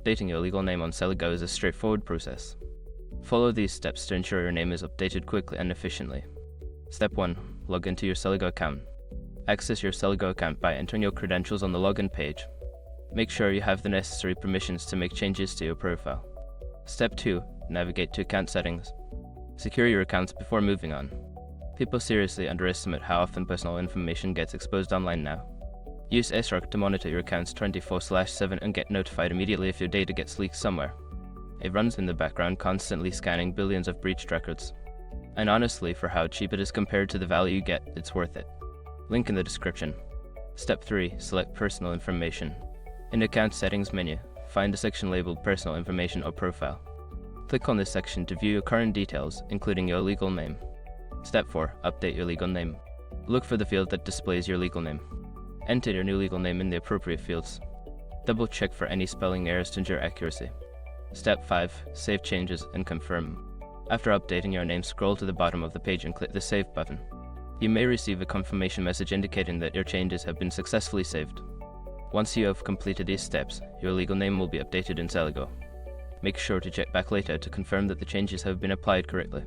Updating your legal name on Celigo is a straightforward process. Follow these steps to ensure your name is updated quickly and efficiently. Step 1. Log into your Celigo account. Access your Celigo account by entering your credentials on the login page. Make sure you have the necessary permissions to make changes to your profile. Step 2. Navigate to account settings. Secure your accounts before moving on. People seriously underestimate how often personal information gets exposed online now. Use SROC to monitor your accounts 24/7 and get notified immediately if your data gets leaked somewhere. It runs in the background, constantly scanning billions of breached records. And honestly, for how cheap it is compared to the value you get, it's worth it. Link in the description. Step 3. Select Personal Information. In the Account Settings menu, find a section labeled Personal Information or Profile. Click on this section to view your current details, including your legal name. Step 4. Update your legal name. Look for the field that displays your legal name. Enter your new legal name in the appropriate fields. Double check for any spelling errors to ensure accuracy. Step 5. Save changes and confirm. After updating your name, scroll to the bottom of the page and click the Save button. You may receive a confirmation message indicating that your changes have been successfully saved. Once you have completed these steps, your legal name will be updated in Celigo. Make sure to check back later to confirm that the changes have been applied correctly.